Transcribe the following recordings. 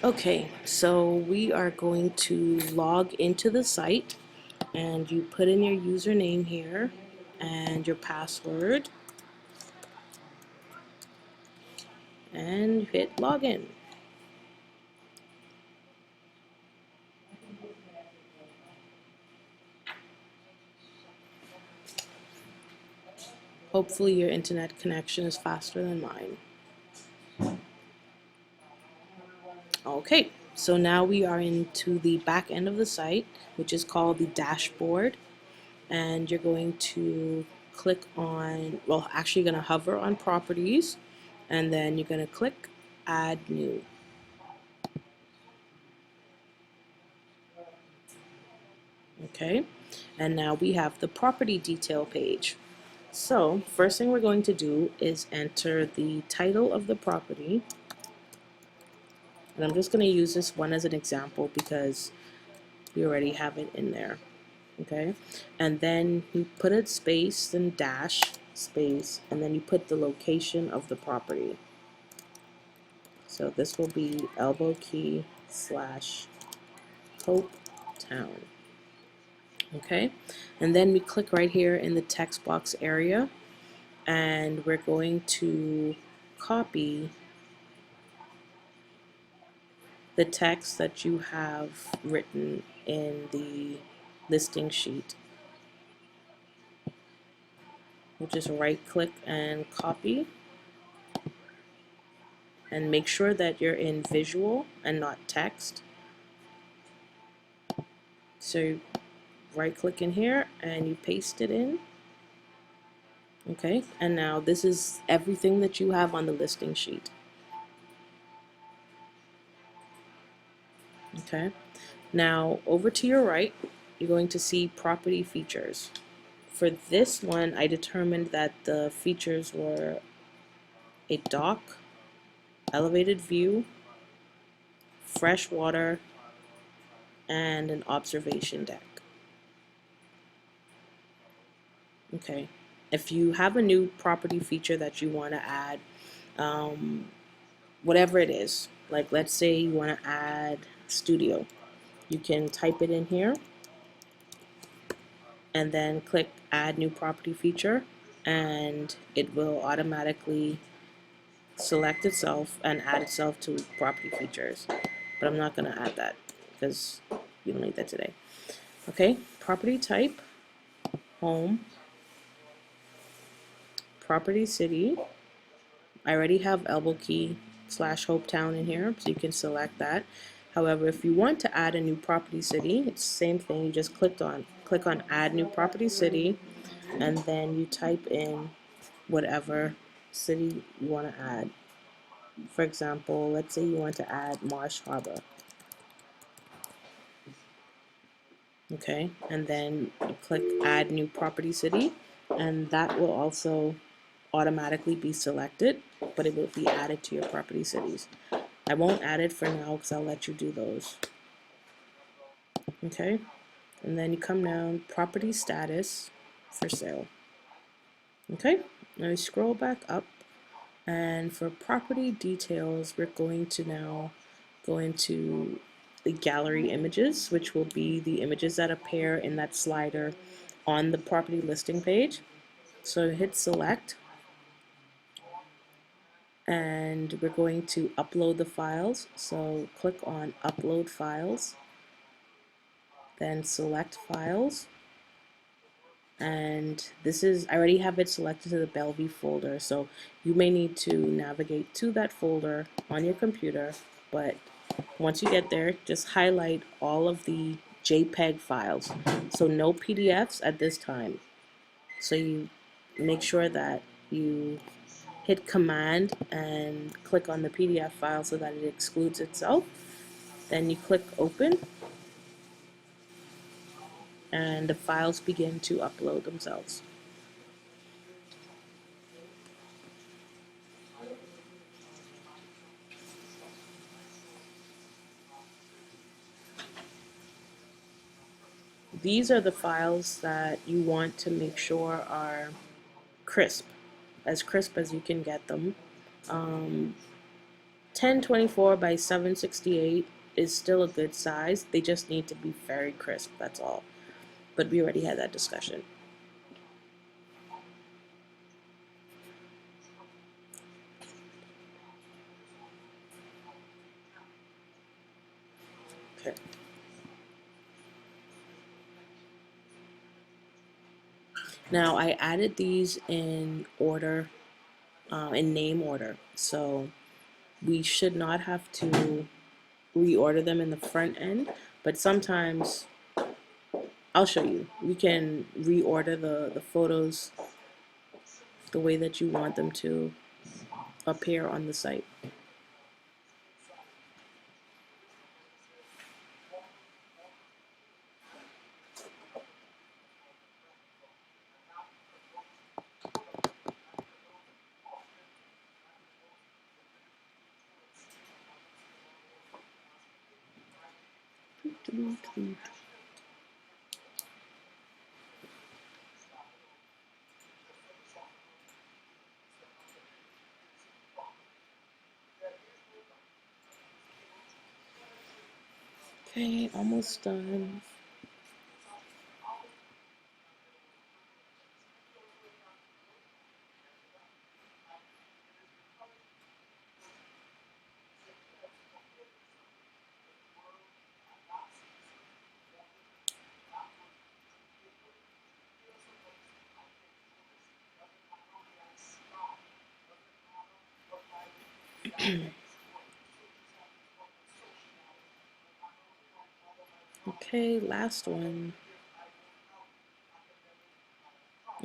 Okay, so we are going to log into the site, and you put in your username here and your password and hit login. Hopefully your internet connection is faster than mine. Okay, so now we are into the back end of the site, which is called the dashboard, and you're going to click on, well, actually you're going to hover on properties, and then you're going to click add new. Okay, and now we have the property detail page. So first thing we're going to do is enter the title of the property, and I'm just going to use this one as an example because we already have it in there. Okay, and then you put a space and dash space, and then you put the location of the property. So this will be Elbow Key / Hope Town. Okay, and then we click right here in the text box area, and we're going to copy the text that you have written in the listing sheet. We'll just right click and copy, and make sure that you're in visual and not text. So you right click in here and you paste it in. Okay, and now this is everything that you have on the listing sheet. Okay, now over to your right, you're going to see property features. For this one, I determined that the features were a dock, elevated view, fresh water, and an observation deck. Okay, if you have a new property feature that you want to add, whatever it is, like let's say you want to add studio, you can type it in here and then click add new property feature, and it will automatically select itself and add itself to property features. But I'm not going to add that because we don't need that today. Okay, property type, home, property city. I already have Elbow Key / Hope Town in here, so you can select that. However, if you want to add a new property city, it's the same thing. You just click on add new property city, and then you type in whatever city you want to add. For example, let's say you want to add Marsh Harbor. Okay, and then you click add new property city, and that will also automatically be selected, but it will be added to your property cities. I won't add it for now because I'll let you do those. Okay, and then you come down, property status, for sale. Okay, now you scroll back up, and for property details, we're going to now go into the gallery images, which will be the images that appear in that slider on the property listing page. So hit select, and we're going to upload the files. So click on upload files, then select files, and this is, I already have it selected to the Bellevue folder, so you may need to navigate to that folder on your computer, but once you get there, just highlight all of the JPEG files, so no PDFs at this time. So you make sure that you hit command and click on the PDF file so that it excludes itself. Then you click open, and the files begin to upload themselves. These are the files that you want to make sure are crisp as you can get them. 1024 by 768 is still a good size. They just need to be very crisp, that's all. But we already had that discussion. Okay. Now I added these in order, in name order. So we should not have to reorder them in the front end, but sometimes I'll show you. We can reorder the photos the way that you want them to appear on the site. Okay, almost done. Okay, last one.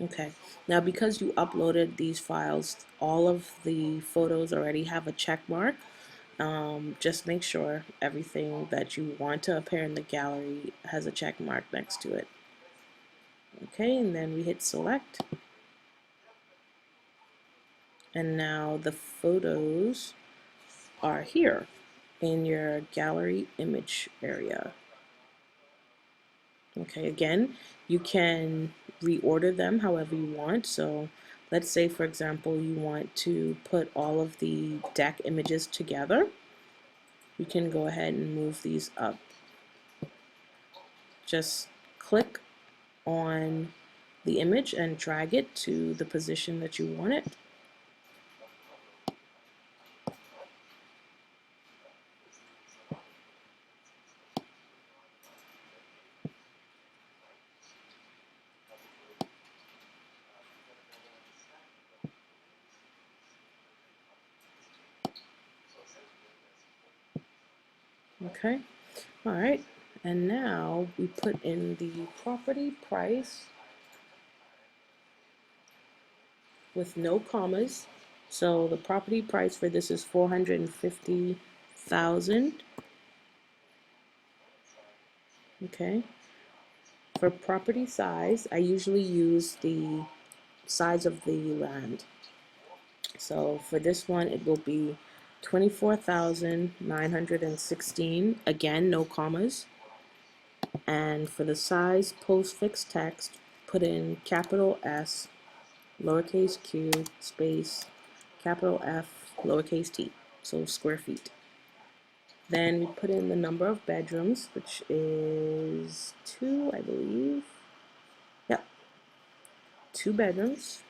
Okay, now because you uploaded these files, all of the photos already have a check mark. Just make sure everything that you want to appear in the gallery has a check mark next to it. Okay, and then we hit select. And now the photos are here in your gallery image area. Okay, again, you can reorder them however you want. So let's say, for example, you want to put all of the deck images together. You can go ahead and move these up. Just click on the image and drag it to the position that you want it. Okay, all right, and now we put in the property price with no commas. So the property price for this is 450,000. Okay. For property size, I usually use the size of the land. So for this one, it will be 24,916. Again, no commas. And for the size postfix text, put in capital S, lowercase q, space, capital F, lowercase t. So square feet. Then we put in the number of bedrooms, which is 2, I believe. Yep. 2 bedrooms,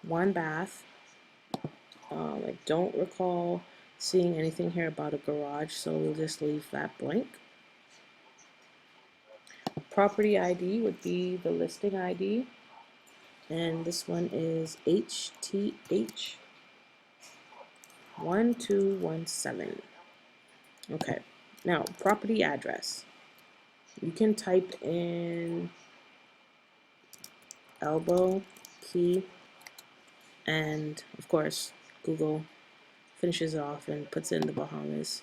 1 bath. I don't recall seeing anything here about a garage, so we'll just leave that blank. Property ID would be the listing ID, and this one is HTH 1217. Okay, now property address. You can type in elbow key, and of course Google finishes it off and puts it in the Bahamas.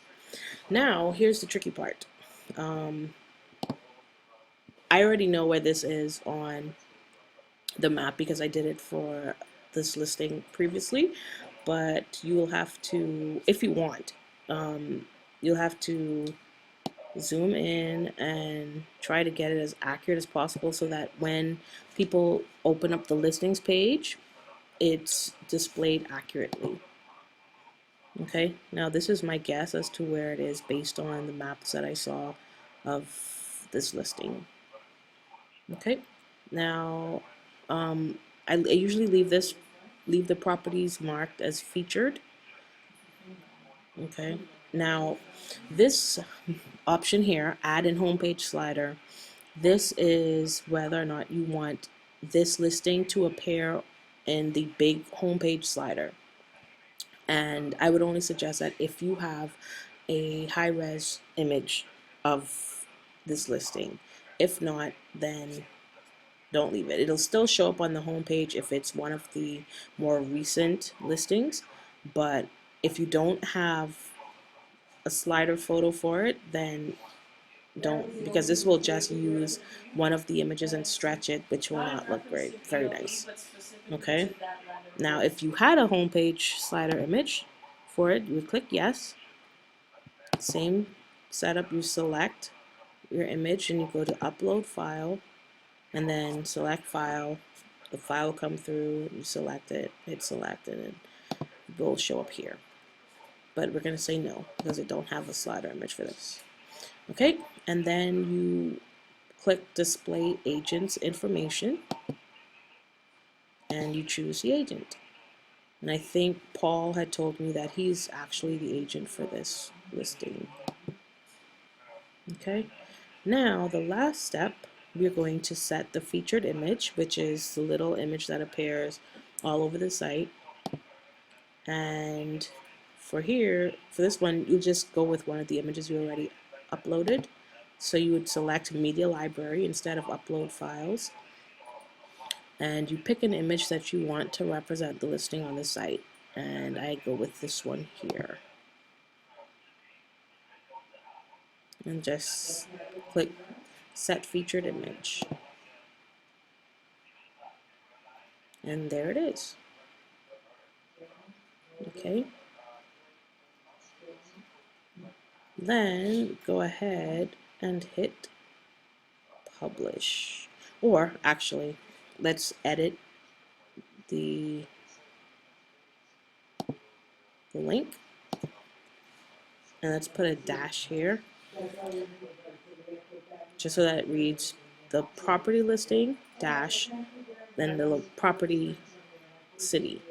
Now here's the tricky part. I already know where this is on the map because I did it for this listing previously, but you will have to, if you want, you'll have to zoom in and try to get it as accurate as possible so that when people open up the listings page, it's displayed accurately. Okay, now this is my guess as to where it is based on the maps that I saw of this listing. Okay, now I usually leave the properties marked as featured. Okay, now this option here, add in homepage slider, this is whether or not you want this listing to appear in the big homepage slider. And I would only suggest that if you have a high-res image of this listing. If not, then don't leave it. It'll still show up on the homepage if it's one of the more recent listings, but if you don't have a slider photo for it, then don't, because this will just use one of the images and stretch it, which will not look great. Very nice. Okay, now if you had a homepage slider image for it, you would click yes. Same setup, you select your image and you go to upload file and then select file. The file will come through, you select it, hit select, and it will show up here. But we're going to say no because it don't have a slider image for this. Okay, and then you click display agent's information and you choose the agent. And I think Paul had told me that he's actually the agent for this listing. Okay, now the last step, we're going to set the featured image, which is the little image that appears all over the site. And for this one, you just go with one of the images you already uploaded. So you would select media library instead of upload files. And you pick an image that you want to represent the listing on the site. And I go with this one here. And just click set featured image. And there it is. Okay. Then go ahead and hit publish. Or actually, let's edit the link. And let's put a dash here, just so that it reads the property listing dash, then the property city.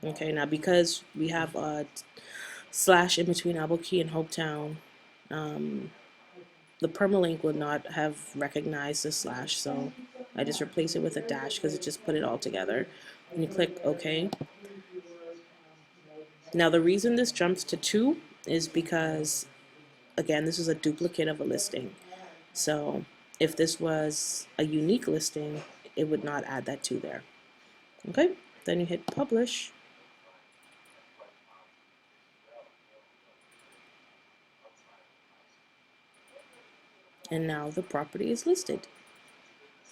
Okay, now because we have a slash in between Albuquerque and Hopetown, the permalink would not have recognized the slash, so I just replace it with a dash because it just put it all together. And you click OK. Now the reason this jumps to 2 is because, again, this is a duplicate of a listing. So if this was a unique listing, it would not add that 2 there. Okay, then you hit publish. And now the property is listed.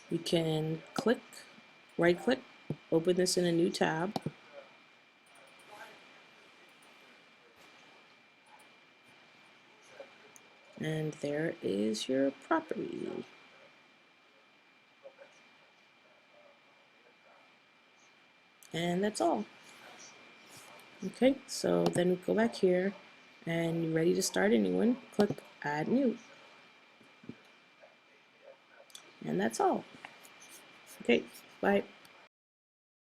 You can click, right click, open this in a new tab. And there is your property. And that's all. Okay, so then we go back here and you're ready to start a new one. Click add new. And that's all. Okay, bye.